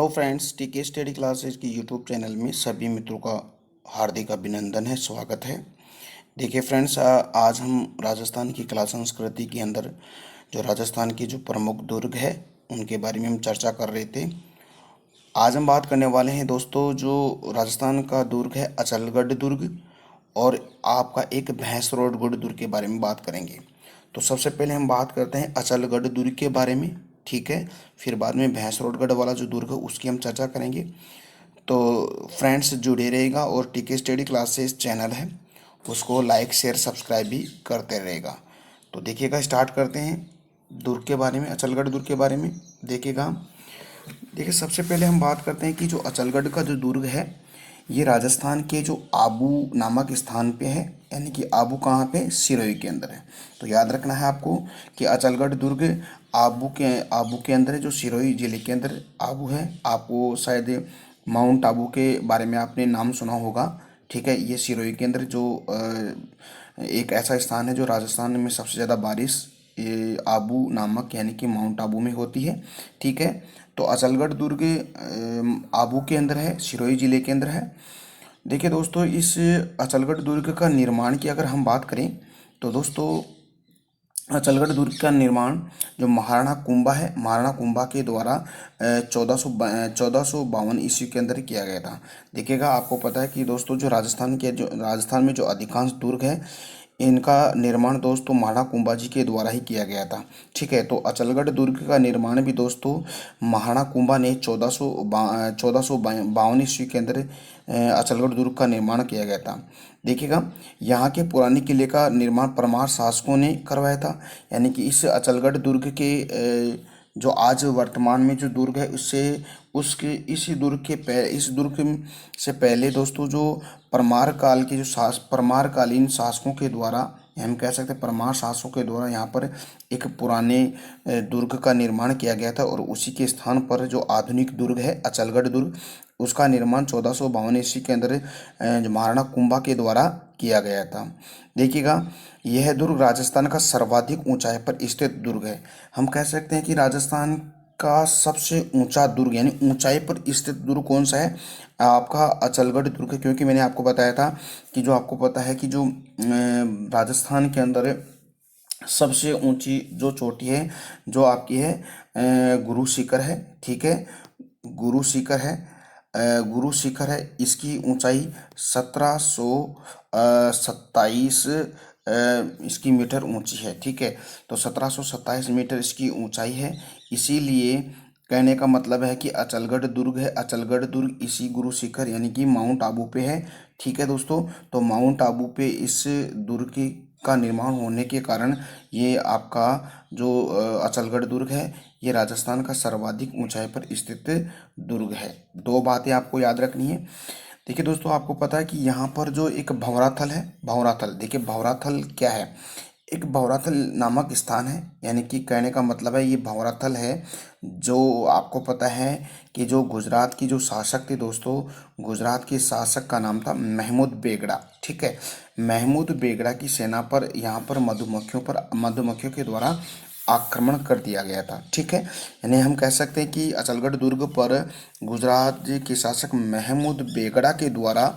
Hello friends, टीके study classes की YouTube channel में सभी मित्रों का हार्दिक अभिनंदन है, स्वागत है। देखिए फ्रेंड्स, आज हम राजस्थान की कला संस्कृति के अंदर जो राजस्थान की जो प्रमुख दुर्ग है उनके बारे में हम चर्चा कर रहे थे। आज हम बात करने वाले हैं दोस्तों, जो राजस्थान का दुर्ग है अचलगढ़ दुर्ग, और आपका एक भैंसरोडगढ़ दुर्ग के बारे में बात करेंगे। तो सबसे पहले हम बात करते हैं अचलगढ़ दुर्ग के बारे में, ठीक है। फिर बाद में भैंसरोडगढ़ वाला जो दुर्ग है उसकी हम चर्चा करेंगे। तो फ्रेंड्स जुड़े रहेगा, और टीके स्टडी क्लासेस चैनल है उसको लाइक शेयर सब्सक्राइब भी करते रहेगा। तो देखिएगा, स्टार्ट करते हैं दुर्ग के बारे में, अचलगढ़ दुर्ग के बारे में देखिएगा। देखिए, सबसे पहले हम बात करते हैं कि जो अचलगढ़ का जो दुर्ग है ये राजस्थान के जो आबू नामक स्थान पे है। यानी कि आबू कहाँ पे, सिरोही के अंदर है। तो याद रखना है आपको कि अचलगढ़ दुर्ग आबू के अंदर है, जो सिरोही जिले के अंदर आबू है। आपको शायद माउंट आबू के बारे में आपने नाम सुना होगा, ठीक है। ये सिरोही के अंदर जो एक ऐसा स्थान है जो राजस्थान में सबसे ज़्यादा बारिश ये आबू नामक यानी कि माउंट आबू में होती है, ठीक है। तो अचलगढ़ दुर्ग आबू के अंदर है, सिरोही जिले के अंदर है। देखिए दोस्तों, इस अचलगढ़ दुर्ग का निर्माण की अगर हम बात करें तो दोस्तों, अचलगढ़ दुर्ग का निर्माण जो महाराणा कुंभा है, महाराणा कुंभा के द्वारा 1452 ईस्वी के अंदर किया गया था। देखिएगा, आपको पता है कि दोस्तों जो राजस्थान में जो अधिकांश दुर्ग है इनका निर्माण दोस्तों महाराणा कुंभा जी के द्वारा ही किया गया था, ठीक है। तो अचलगढ़ दुर्ग का निर्माण भी दोस्तों महाराणा कुंभा ने 1452 ईस्वी के अंदर अचलगढ़ दुर्ग का निर्माण किया गया था। देखिएगा, यहाँ के पुराने किले का निर्माण परमार शासकों ने करवाया था। यानी कि इस अचलगढ़ दुर्ग के जो आज वर्तमान में जो दुर्ग है उससे उसके इस दुर्ग से पहले दोस्तों जो परमारकालीन शासकों के द्वारा, हम कह सकते हैं परमार शासकों के द्वारा यहाँ पर एक पुराने दुर्ग का निर्माण किया गया था, और उसी के स्थान पर जो आधुनिक दुर्ग है अचलगढ़ दुर्ग उसका निर्माण 1452 ईस्वी के अंदर जो महाराणा कुंभा के द्वारा किया गया था। देखिएगा, यह दुर्ग राजस्थान का सर्वाधिक ऊंचाई पर स्थित दुर्ग है। हम कह सकते हैं कि राजस्थान का सबसे ऊंचा दुर्ग यानी ऊंचाई पर स्थित दुर्ग कौन सा है, आपका अचलगढ़ दुर्ग है। क्योंकि मैंने आपको बताया था कि जो आपको पता है कि जो राजस्थान के अंदर सबसे ऊंची जो चोटी है जो आपकी है गुरु शिखर है, ठीक है। गुरु शिखर है, गुरु शिखर है, इसकी ऊंचाई 1727 इसकी मीटर ऊंची है, ठीक है। तो 1727 मीटर इसकी ऊंचाई है। इसीलिए कहने का मतलब है कि अचलगढ़ दुर्ग है, अचलगढ़ दुर्ग इसी गुरु शिखर यानी कि माउंट आबू पे है, ठीक है दोस्तों। तो माउंट आबू पे इस दुर्ग का निर्माण होने के कारण ये आपका जो अचलगढ़ दुर्ग है ये राजस्थान का सर्वाधिक ऊंचाई पर स्थित दुर्ग है। दो बातें आपको याद रखनी है। देखिए दोस्तों, आपको पता है कि यहाँ पर जो एक भंवराथल है, भंवराथल, देखिए भंवराथल क्या है, एक भंवराथल नामक स्थान है। यानी कि कहने का मतलब है ये भंवराथल है, जो आपको पता है कि जो गुजरात की जो शासक थे दोस्तों, गुजरात के शासक का नाम था महमूद बेगड़ा, ठीक है। महमूद बेगड़ा की सेना पर यहाँ पर मधुमक्खियों के द्वारा आक्रमण कर दिया गया था, ठीक है। यानी हम कह सकते हैं कि अचलगढ़ दुर्ग पर गुजरात के शासक महमूद बेगड़ा के द्वारा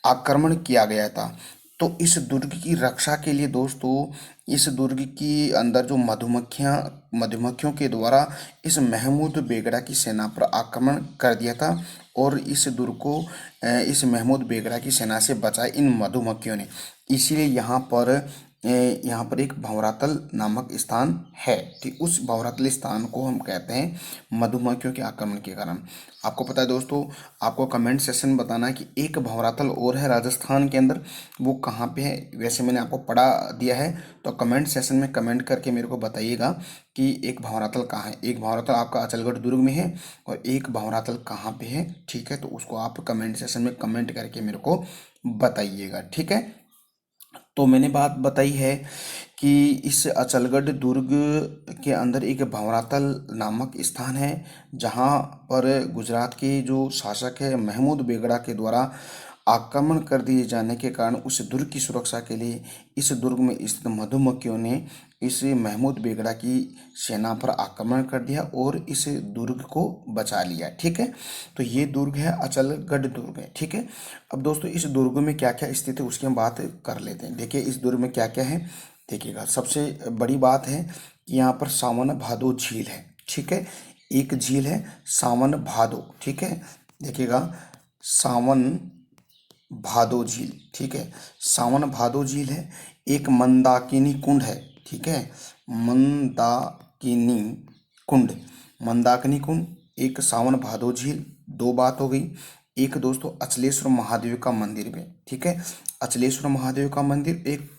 आक्रमण किया गया था। तो इस दुर्ग की रक्षा के लिए दोस्तों, इस दुर्ग की अंदर जो मधुमक्खियों के द्वारा इस महमूद बेगड़ा की सेना पर आक्रमण कर दिया था, और इस दुर्ग को इस महमूद बेगड़ा की सेना से बचाए इन मधुमक्खियों ने। इसीलिए यहाँ पर एक भंवरातल नामक स्थान है, ठीक। उस भंवरातल स्थान को हम कहते हैं मधुमक्खियों के आक्रमण के कारण। आपको पता है दोस्तों, आपको कमेंट सेक्शन में बताना है कि एक भंवरातल और है राजस्थान के अंदर, वो कहाँ पे है। वैसे मैंने आपको पढ़ा दिया है, तो कमेंट सेक्शन में कमेंट करके मेरे को बताइएगा कि एक भंवरातल कहाँ है। एक भंवरातल आपका अचलगढ़ दुर्ग में है और एक भंवरातल कहाँ पे है, ठीक है। तो उसको आप कमेंट सेक्शन में कमेंट करके मेरे को बताइएगा, ठीक है। तो मैंने बात बताई है कि इस अचलगढ़ दुर्ग के अंदर एक भंवरातल नामक स्थान है, जहाँ पर गुजरात के जो शासक है महमूद बेगड़ा के द्वारा आक्रमण कर दिए जाने के कारण उस दुर्ग की सुरक्षा के लिए इस दुर्ग में स्थित मधुमक्खियों ने इस महमूद बेगड़ा की सेना पर आक्रमण कर दिया और इस दुर्ग को बचा लिया। ठीक है, तो ये दुर्ग है अचलगढ़ दुर्ग है। ठीक है, अब दोस्तों इस दुर्ग में क्या क्या स्थित है उसकी हम बात कर लेते हैं। देखिए इस दुर्ग में क्या क्या है, देखिएगा सबसे बड़ी बात है कि यहाँ पर सावन भादो झील है। ठीक है, एक झील है सावन भादो। ठीक है, देखिएगा सावन भादो झील। ठीक है, सावन भादो झील है। एक मंदाकिनी कुंड है। ठीक है, मंदाकिनी कुंड, मंदाकिनी कुंड, एक सावन भादो झील, दो बात हो गई। एक दोस्तों अचलेश्वर महादेव का मंदिर भी। ठीक है, अचलेश्वर महादेव का मंदिर, एक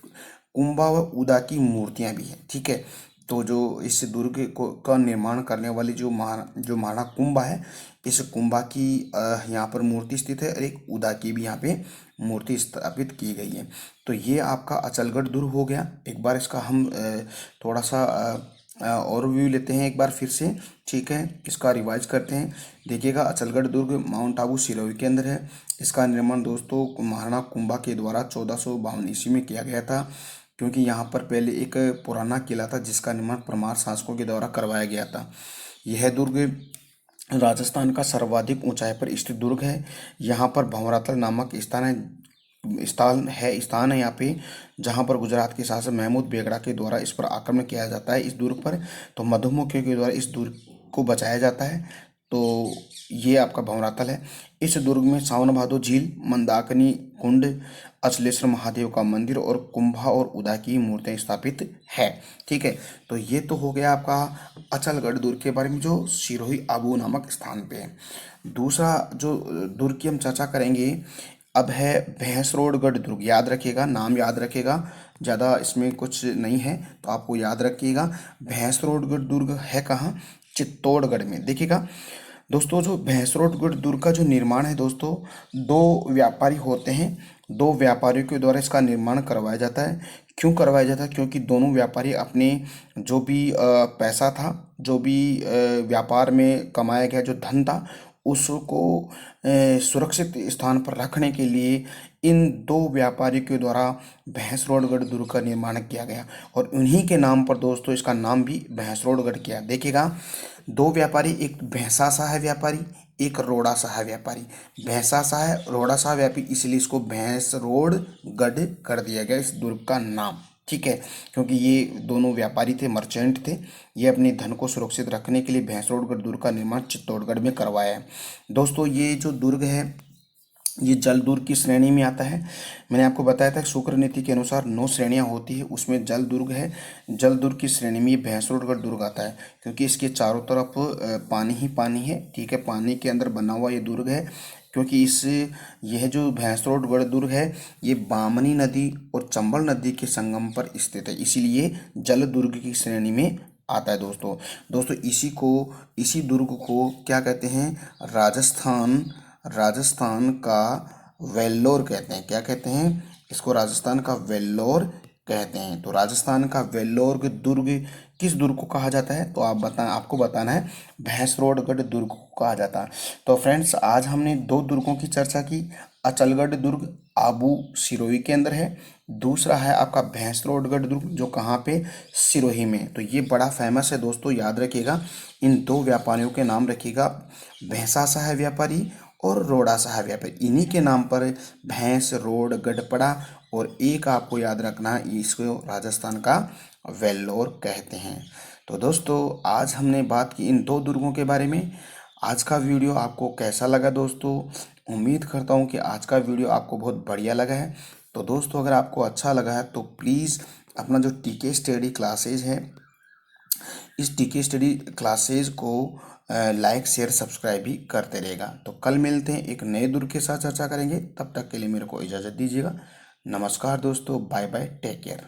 कुंभा व उदा की मूर्तियां भी हैं। ठीक है, तो जो इस दुर्ग को का निर्माण करने वाली जो महाराणा कुंभा है, इस कुंभा की यहाँ पर मूर्ति स्थित है और एक उदा की भी यहाँ पे मूर्ति स्थापित की गई है। तो ये आपका अचलगढ़ दुर्ग हो गया। एक बार इसका हम थोड़ा सा ओवरव्यू लेते हैं एक बार फिर से। ठीक है, इसका रिवाइज करते हैं। देखिएगा अचलगढ़ दुर्ग माउंट आबू सिरोही के अंदर है। इसका निर्माण दोस्तों महाराणा कुंभा के द्वारा 1452 ईस्वी में किया गया था, क्योंकि यहाँ पर पहले एक पुराना किला था जिसका निर्माण परमार शासकों के द्वारा करवाया गया था। यह दुर्ग राजस्थान का सर्वाधिक ऊंचाई पर स्थित दुर्ग है। यहाँ पर भंवरातल नामक स्थान है यहाँ पे, जहाँ पर गुजरात के शासक महमूद बेगड़ा के द्वारा इस पर आक्रमण किया जाता है। इस दुर्ग पर तो मधुमक्खियों के द्वारा इस दुर्ग को बचाया जाता है। तो ये आपका भंवरातल है। इस दुर्ग में सावन भादो झील, मंदाकिनी कुंड, अचलेश्वर महादेव का मंदिर और कुंभा और उदा की मूर्तियां स्थापित है। ठीक है, तो ये तो हो गया आपका अचलगढ़ दुर्ग के बारे में जो सिरोही आबू नामक स्थान पे है। दूसरा जो दुर्ग की हम चर्चा करेंगे अब है भैंसरोडगढ़ दुर्ग। याद रखिएगा, नाम याद रखिएगा, ज़्यादा इसमें कुछ नहीं है तो आपको याद रखिएगा। भैंसरोडगढ़ दुर्ग है कहाँ, चित्तौड़गढ़ में। देखिएगा दोस्तों जो भैंसरोडगढ़ दुर्ग का जो निर्माण है दोस्तों, दो व्यापारी होते हैं, दो व्यापारियों के द्वारा इसका निर्माण करवाया जाता है। क्यों करवाया जाता है, क्योंकि दोनों व्यापारी अपने जो भी पैसा था, जो भी व्यापार में कमाया गया जो धन था, उसको सुरक्षित स्थान पर रखने के लिए इन दो व्यापारियों के द्वारा भैंसरोडगढ़ दुर्ग का निर्माण किया गया और उन्हीं के नाम पर दोस्तों इसका नाम भी भैंसरोडगढ़ किया। देखिएगा दो व्यापारी, एक भैंसा सा है व्यापारी, एक रोड़ा सा है व्यापारी। भैंसा सा है, रोड़ा सा है व्यापारी, इसलिए इसको भैंसरोडगढ़ कर दिया गया इस दुर्ग का नाम। ठीक है, क्योंकि ये दोनों व्यापारी थे, मर्चेंट थे, ये अपने धन को सुरक्षित रखने के लिए भैंसरोडगढ़ दुर्ग का निर्माण चित्तौड़गढ़ में करवाया है। दोस्तों ये जो दुर्ग है ये जल दुर्ग की श्रेणी में आता है। मैंने आपको बताया था शुक्र नीति के अनुसार 9 श्रेणियां होती है, उसमें जल दुर्ग है। जल दुर्ग की श्रेणी में ये भैंसरोडगढ़ दुर्ग आता है, क्योंकि इसके चारों तरफ पानी ही पानी है। ठीक है, पानी के अंदर बना हुआ ये दुर्ग है, क्योंकि यह जो भैंसरोडगढ़ दुर्ग है ये बामनी नदी और चंबल नदी के संगम पर स्थित है, इसीलिए जल दुर्ग की श्रेणी में आता है। दोस्तों इसी दुर्ग को क्या कहते हैं, राजस्थान का वेल्लोर कहते हैं। क्या कहते हैं इसको, राजस्थान का वेल्लोर कहते हैं। तो राजस्थान का वेल्लोर दुर्ग किस दुर्ग को कहा जाता है, तो आपको बताना है भैंसरोडगढ़ दुर्ग को कहा जाता है। तो फ्रेंड्स आज हमने दो दुर्गों की चर्चा की। अचलगढ़ दुर्ग आबू सिरोही के अंदर है, दूसरा है आपका भैंसरोडगढ़ दुर्ग जो कहाँ पे, सिरोही में। तो ये बड़ा फेमस है दोस्तों, याद रखिएगा। इन दो व्यापारियों के नाम रखिएगा, भैंसा सा है व्यापारी और रोड़ा सा है व्यापारी, इन्हीं के नाम पर भैंसरोडगढ़ पड़ा। और एक आपको याद रखना है, इसको राजस्थान का वेल्लोर कहते हैं। तो दोस्तों आज हमने बात की इन दो दुर्गों के बारे में। आज का वीडियो आपको कैसा लगा दोस्तों, उम्मीद करता हूँ कि आज का वीडियो आपको बहुत बढ़िया लगा है। तो दोस्तों अगर आपको अच्छा लगा है तो प्लीज़ अपना जो टीके स्टडी क्लासेज है, इस टीके स्टडी क्लासेज को लाइक शेयर सब्सक्राइब भी करते रहेगा। तो कल मिलते हैं, एक नए दुर्ग के साथ चर्चा करेंगे। तब तक के लिए मेरे को इजाज़त दीजिएगा। नमस्कार दोस्तों, बाय बाय, टेक केयर।